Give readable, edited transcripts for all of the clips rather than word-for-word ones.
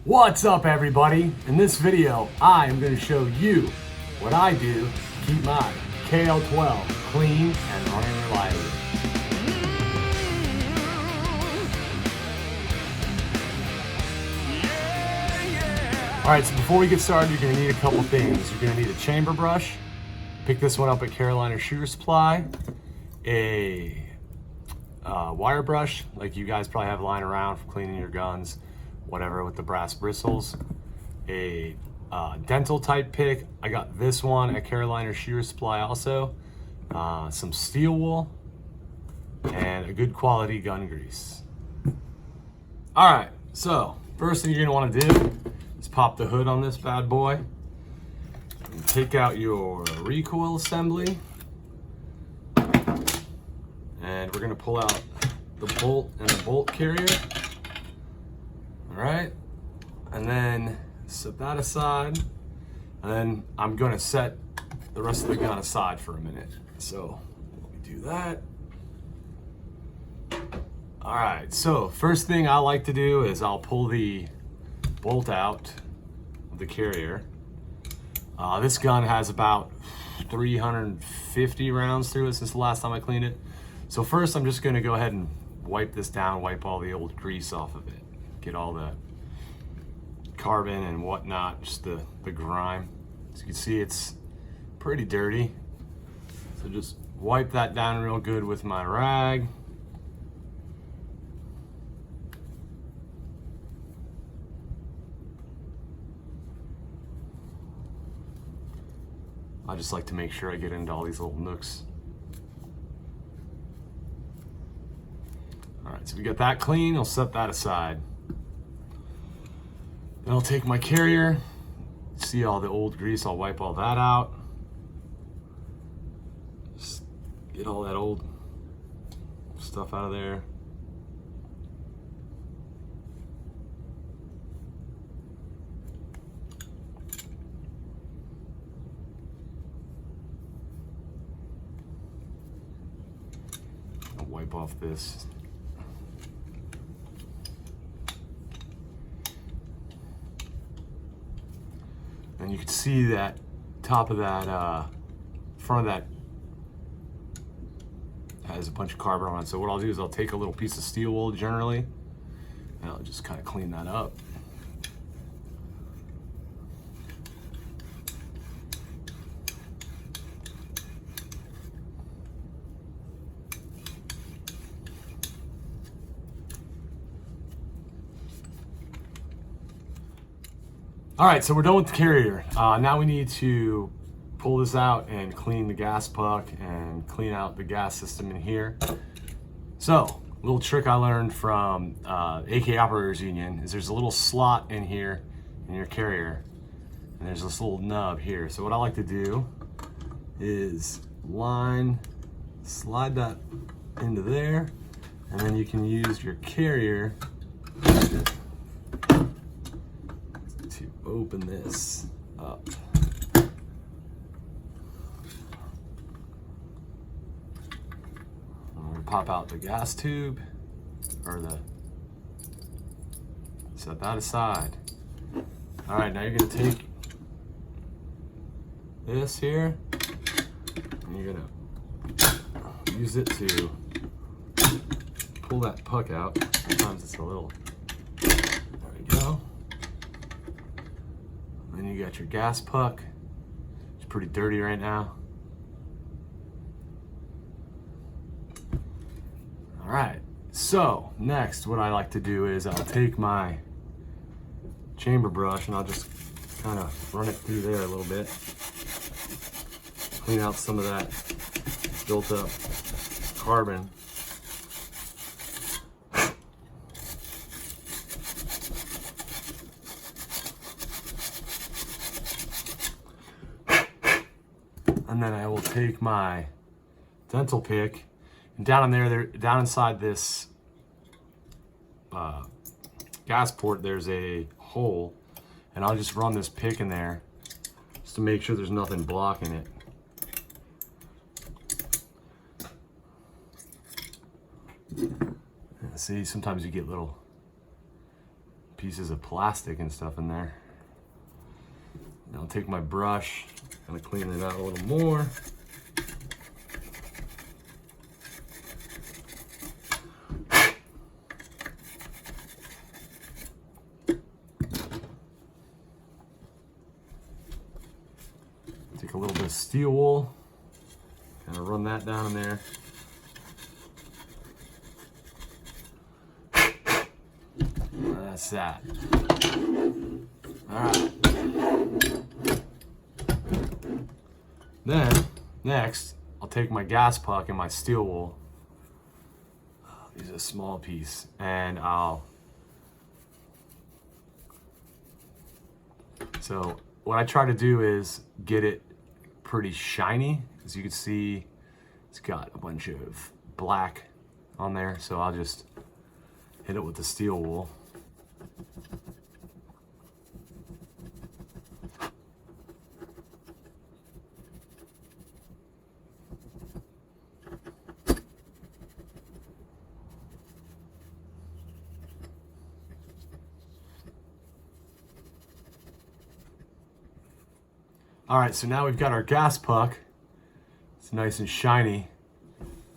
What's up, everybody? In this video, I am going to show you what I do to keep my KL12 clean and running reliably. Alright, so before we get started, you're going to need a couple things. You're going to need a chamber brush. Pick this one up at Carolina Shooter Supply. A wire brush, like you guys probably have lying around for cleaning your guns, whatever, with the brass bristles. A dental type pick. I got this one at Carolina Shooter Supply also. Some steel wool and a good quality gun grease. All right, so first thing you're gonna want to do is pop the hood on this bad boy and take out your recoil assembly, and we're gonna pull out the bolt and the bolt carrier. All right, and then set that aside, and then I'm gonna set the rest of the gun aside for a minute. So let me do that. All right, so first thing I like to do is I'll pull the bolt out of the carrier. This gun has about 350 rounds through it since the last time I cleaned it. So first I'm just gonna go ahead and wipe this down, wipe all the old grease off of it. Get all the carbon and whatnot, just the grime. As you can see, it's pretty dirty. So just wipe that down real good with my rag. I just like to make sure I get into all these little nooks. All right, so we got that clean. I'll set that aside. Then I'll take my carrier. See all the old grease, I'll wipe all that out. Just get all that old stuff out of there. I'll wipe off this. And you can see that top of that, front of that has a bunch of carbon on it. So what I'll do is I'll take a little piece of steel wool generally, and I'll just kind of clean that up. All right, so we're done with the carrier. Now we need to pull this out and clean the gas puck and clean out the gas system in here. So, a little trick I learned from AK Operators Union is there's a little slot in here in your carrier, and there's this little nub here. So what I like to do is slide that into there, and then you can use your carrier to open this up. I'm gonna pop out the gas tube, or set that aside. All right, now you're gonna take this here, and you're gonna use it to pull that puck out. Sometimes it's a little, there we go. Then you got your gas puck. It's pretty dirty right now. All right, so next what I like to do is I'll take my chamber brush and I'll just kind of run it through there a little bit. Clean out some of that built up carbon. And then I will take my dental pick, and down in there, down inside this gas port, there's a hole, and I'll just run this pick in there just to make sure there's nothing blocking it. See, sometimes you get little pieces of plastic and stuff in there. Now I'll take my brush, kind of clean it out a little more. Take a little bit of steel wool, kind of run that down in there. That's that. All right. Then, next, I'll take my gas puck and my steel wool. Use a small piece, and so what I try to do is get it pretty shiny. As you can see, it's got a bunch of black on there, so I'll just hit it with the steel wool. All right, so now we've got our gas puck. It's nice and shiny.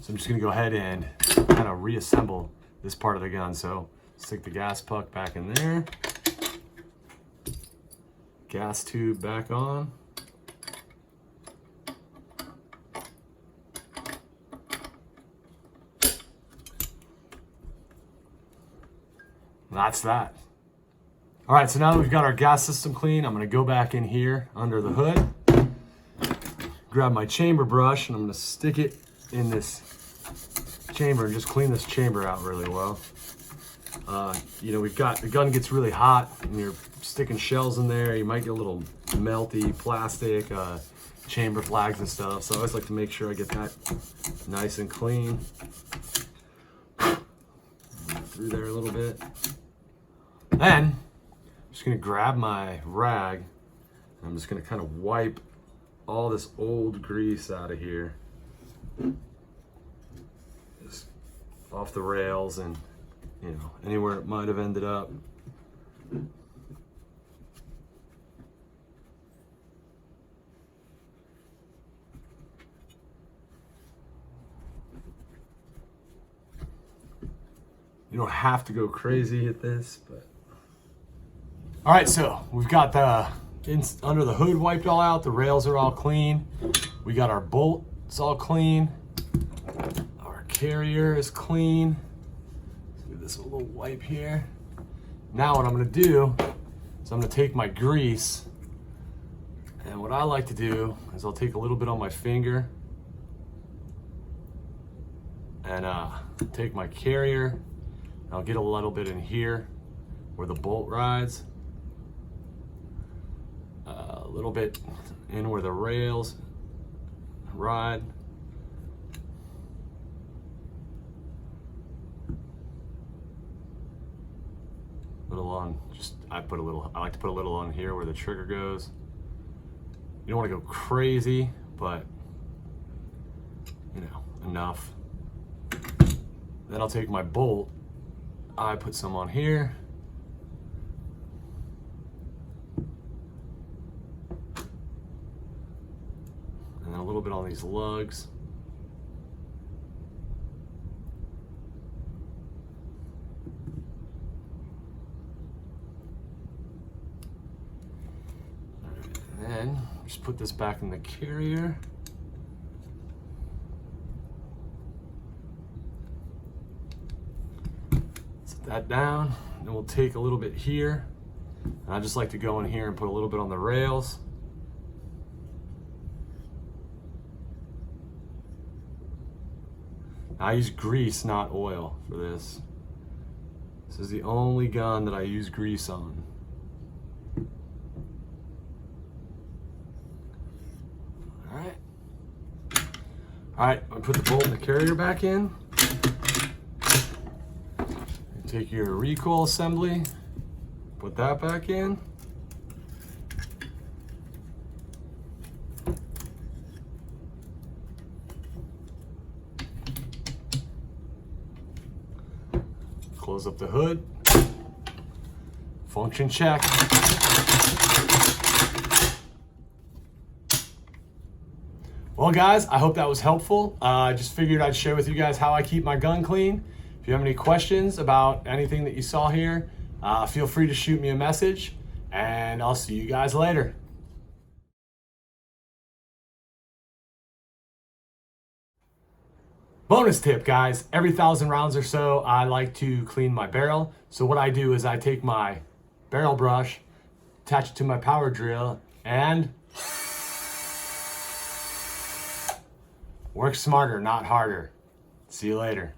So I'm just gonna go ahead and kind of reassemble this part of the gun. So stick the gas puck back in there. Gas tube back on. That's that. All right, so now that we've got our gas system clean, I'm gonna go back in here under the hood, grab my chamber brush, and I'm gonna stick it in this chamber and just clean this chamber out really well. You know, the gun gets really hot and you're sticking shells in there. You might get a little melty plastic, chamber flags and stuff. So I always like to make sure I get that nice and clean. Through there a little bit. Then, I'm just gonna grab my rag, and I'm just gonna kind of wipe all this old grease out of here. Just off the rails and, you know, anywhere it might have ended up. You don't have to go crazy at this, but. All right, so we've got the under the hood wiped all out. The rails are all clean. We got our bolts all clean. Our carrier is clean. Let's do this with a little wipe here. Now what I'm gonna do is I'm gonna take my grease, and what I like to do is I'll take a little bit on my finger and take my carrier. I'll get a little bit in here where the bolt rides. A little bit in where the rails ride. Little on, I like to put a little on here where the trigger goes. You don't want to go crazy, but you know, enough. Then I'll take my bolt. I put some on here. And then a little bit on these lugs. And then just put this back in the carrier. Set that down. Then we'll take a little bit here. And I just like to go in here and put a little bit on the rails. I use grease, not oil, for this. This is the only gun that I use grease on. All right, I put the bolt and the carrier back in. Take your recoil assembly, put that back in. Close up the hood. Function check. Well guys, I hope that was helpful. I just figured I'd share with you guys how I keep my gun clean. If you have any questions about anything that you saw here, feel free to shoot me a message, and I'll see you guys later. Bonus tip, guys, every 1,000 rounds or so, I like to clean my barrel. So what I do is I take my barrel brush, attach it to my power drill, and work smarter, not harder. See you later.